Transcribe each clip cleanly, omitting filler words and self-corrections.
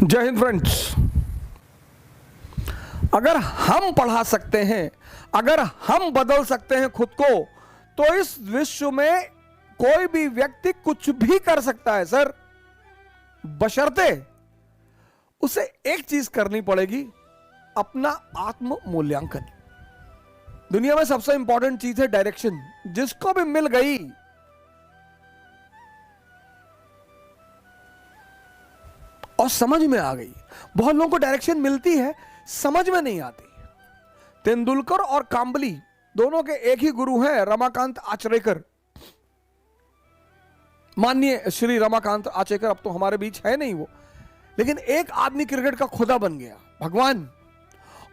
जय हिंद फ्रेंड्स। अगर हम पढ़ा सकते हैं, अगर हम बदल सकते हैं खुद को, तो इस विश्व में कोई भी व्यक्ति कुछ भी कर सकता है सर, बशर्ते उसे एक चीज करनी पड़ेगी, अपना आत्म मूल्यांकन। दुनिया में सबसे इंपॉर्टेंट चीज है डायरेक्शन। जिसको भी मिल गई और समझ में आ गई। बहुत लोगों को डायरेक्शन मिलती है, समझ में नहीं आती। तेंदुलकर और कांबली दोनों के एक ही गुरु हैं, रमाकांत आचरेकर। माननीय श्री रमाकांत आचरेकर अब तो हमारे बीच है नहीं वो, लेकिन एक आदमी क्रिकेट का खुदा बन गया, भगवान,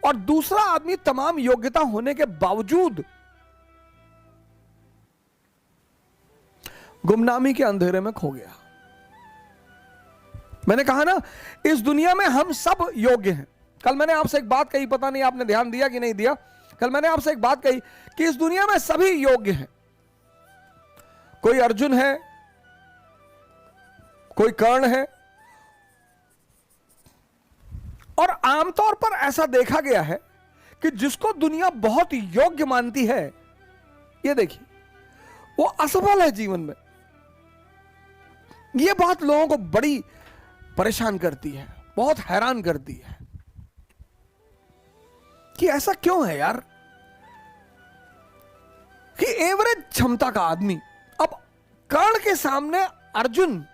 और दूसरा आदमी तमाम योग्यता होने के बावजूद गुमनामी के अंधेरे में खो गया। मैंने कहा ना, इस दुनिया में हम सब योग्य हैं। कल मैंने आपसे एक बात कही, पता नहीं आपने ध्यान दिया कि नहीं दिया। कल मैंने आपसे एक बात कही कि इस दुनिया में सभी योग्य हैं। कोई अर्जुन है, कोई कर्ण है, और आमतौर पर ऐसा देखा गया है कि जिसको दुनिया बहुत योग्य मानती है, ये देखिए, वो असफल है जीवन में। ये बात लोगों को बड़ी परेशान करती है, बहुत हैरान करती है कि ऐसा क्यों है यार, कि एवरेज क्षमता का आदमी, अब कर्ण के सामने अर्जुन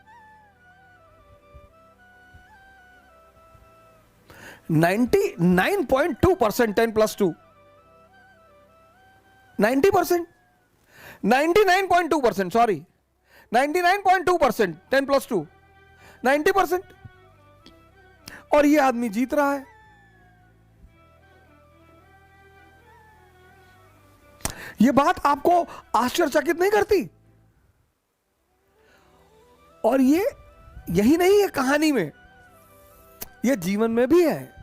99.2%, 10+2 90%, 99.2%, सॉरी 99.2%, 10+2 90%, और ये आदमी जीत रहा है। ये बात आपको आश्चर्यचकित नहीं करती? और ये यही नहीं है कहानी में, ये जीवन में भी है।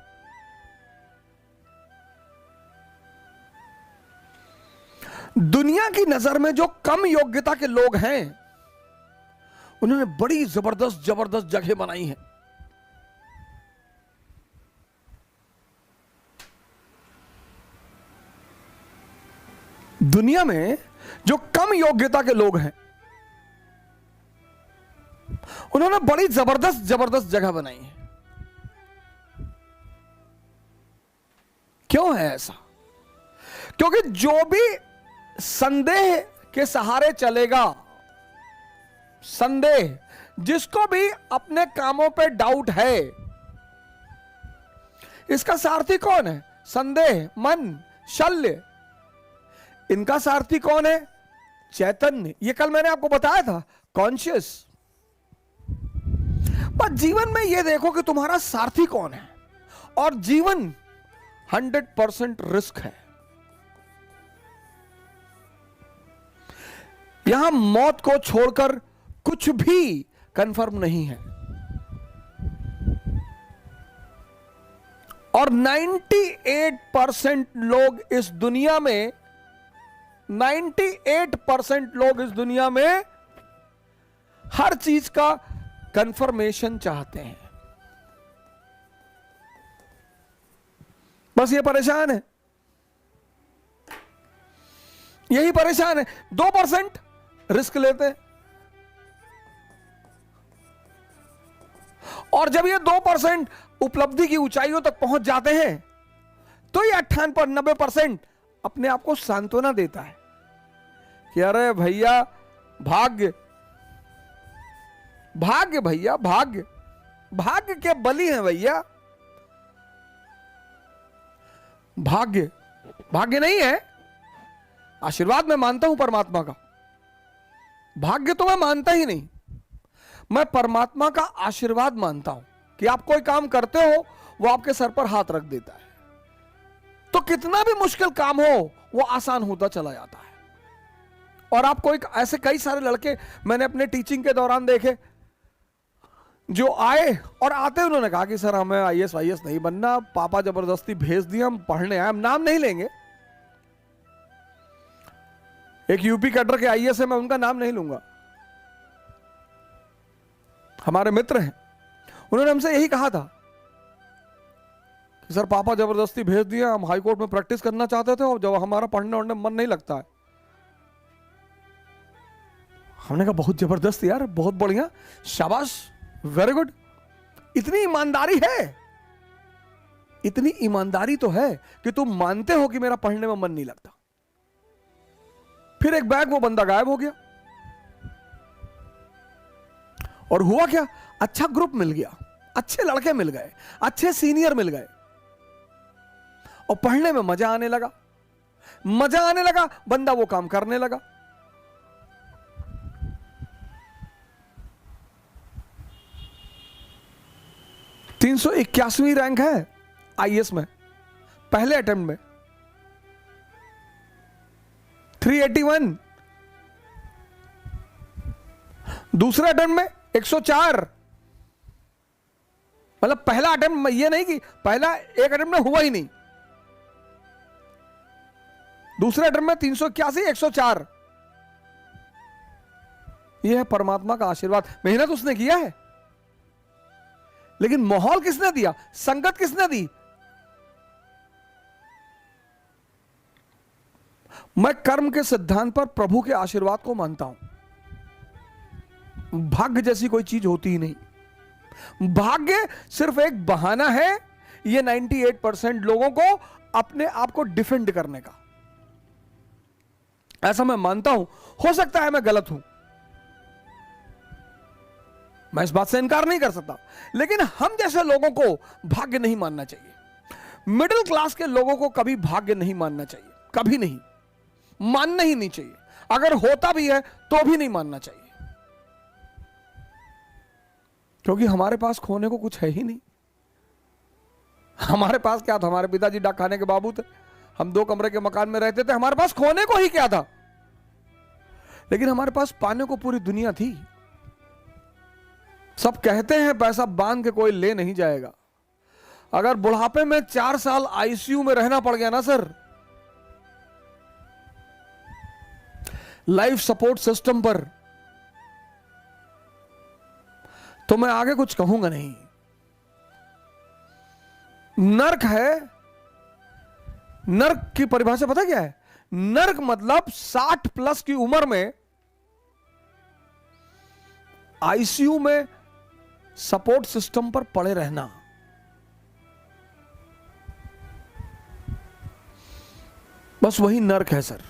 दुनिया की नजर में जो कम योग्यता के लोग हैं, उन्होंने बड़ी जबरदस्त जबरदस्त जगह बनाई है। दुनिया में जो कम योग्यता के लोग हैं, उन्होंने बड़ी जबरदस्त जबरदस्त जगह बनाई है। क्यों है ऐसा? क्योंकि जो भी संदेह के सहारे चलेगा, संदेह, जिसको भी अपने कामों पे डाउट है, इसका सारथी कौन है? संदेह, मन, शल्य। इनका सारथी कौन है? चैतन्य। ये कल मैंने आपको बताया था, कॉन्शियस। पर जीवन में ये देखो कि तुम्हारा सारथी कौन है। और जीवन 100% रिस्क है। यहां मौत को छोड़कर कुछ भी कंफर्म नहीं है। और 98% लोग इस दुनिया में, 98% लोग इस दुनिया में हर चीज का कंफर्मेशन चाहते हैं। बस ये परेशान है, यही परेशान है। 2% रिस्क लेते हैं, और जब ये 2% उपलब्धि की ऊंचाइयों तक पहुंच जाते हैं, तो ये 98-90% अपने आप को सांत्वना देता है कि अरे भैया, भाग्य, भाग्य भैया, भाग्य, भाग्य के बलि हैं भैया। भाग्य, भाग्य नहीं है, आशीर्वाद मैं मानता हूं परमात्मा का। भाग्य तो मैं मानता ही नहीं, मैं परमात्मा का आशीर्वाद मानता हूं कि आप कोई काम करते हो, वो आपके सर पर हाथ रख देता है, तो कितना भी मुश्किल काम हो वो आसान होता चला जाता है। और आप कोई, ऐसे कई सारे लड़के मैंने अपने टीचिंग के दौरान देखे, जो आए और आते उन्होंने कहा कि सर हमें आईएएस वाईएएस नहीं बनना, पापा जबरदस्ती भेज दिए, हम पढ़ने आए। हम नाम नहीं लेंगे, एक यूपी कैडर के आईएएस है, मैं उनका नाम नहीं लूंगा, हमारे मित्र हैं। उन्होंने हमसे यही कहा था सर पापा जबरदस्ती भेज दिया, हम हाई कोर्ट में प्रैक्टिस करना चाहते थे और जब हमारा पढ़ने वढ़ने मन नहीं लगता है। हमने कहा बहुत जबरदस्त यार, बहुत बढ़िया, शाबाश, वेरी गुड। इतनी ईमानदारी है, इतनी ईमानदारी तो है कि तुम मानते हो कि मेरा पढ़ने में मन नहीं लगता। फिर एक बैग वो बंदा गायब हो गया। और हुआ क्या, अच्छा ग्रुप मिल गया, अच्छे लड़के मिल गए, अच्छे सीनियर मिल गए और पढ़ने में मजा आने लगा। मजा आने लगा, बंदा वो काम करने लगा। (381वीं रैंक है आईएएस में, पहले अटेम्प्ट में 381, दूसरे अटेम्प्ट में 104। मतलब पहला अटेम्प्ट में, ये नहीं कि पहला एक अटेम्प्ट में हुआ ही नहीं, दूसरे अटेम्प्ट में 381, 104। यह है परमात्मा का आशीर्वाद। मेहनत उसने किया है, लेकिन माहौल किसने दिया, संगत किसने दी? मैं कर्म के सिद्धांत पर प्रभु के आशीर्वाद को मानता हूं। भाग्य जैसी कोई चीज होती ही नहीं। भाग्य सिर्फ एक बहाना है ये 98% लोगों को अपने आप को डिफेंड करने का। ऐसा मैं मानता हूं, हो सकता है मैं गलत हूं, मैं इस बात से इनकार नहीं कर सकता, लेकिन हम जैसे लोगों को भाग्य नहीं मानना चाहिए। मिडिल क्लास के लोगों को कभी भाग्य नहीं मानना चाहिए, कभी नहीं, मानना ही नहीं चाहिए। अगर होता भी है तो भी नहीं मानना चाहिए, क्योंकि हमारे पास खोने को कुछ है ही नहीं। हमारे पास क्या था, हमारे पिताजी डाक खाने के बाबू थे, हम 2 कमरे के मकान में रहते थे, हमारे पास खोने को ही क्या था, लेकिन हमारे पास पाने को पूरी दुनिया थी। सब कहते हैं पैसा बांध के कोई ले नहीं जाएगा। अगर बुढ़ापे में 4 साल आईसीयू में रहना पड़ गया ना सर, लाइफ सपोर्ट सिस्टम पर, तो मैं आगे कुछ कहूंगा नहीं। नर्क है। नर्क की परिभाषा पता क्या है? नर्क मतलब 60+ की उम्र में आईसीयू में सपोर्ट सिस्टम पर पड़े रहना। बस वही नर्क है सर।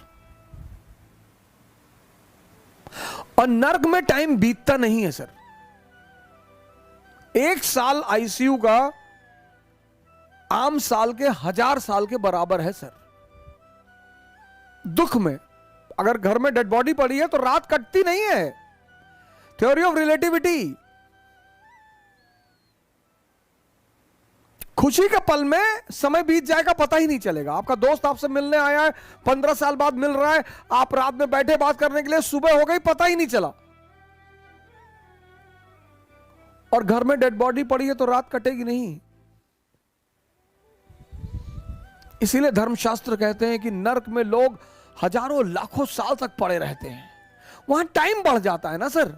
और नर्क में टाइम बीतता नहीं है सर। 1 साल आईसीयू का आम साल के 1000 साल के बराबर है सर। दुख में अगर घर में डेड बॉडी पड़ी है तो रात कटती नहीं है। Theory of relativity. खुशी के पल में समय बीत जाएगा, पता ही नहीं चलेगा। आपका दोस्त आपसे मिलने आया है, 15 साल बाद मिल रहा है, आप रात में बैठे बात करने के लिए, सुबह हो गई, पता ही नहीं चला। और घर में डेड बॉडी पड़ी है तो रात कटेगी नहीं। इसीलिए धर्मशास्त्र कहते हैं कि नर्क में लोग हजारों लाखों साल तक पड़े रहते हैं। वहां टाइम बढ़ जाता है ना सर।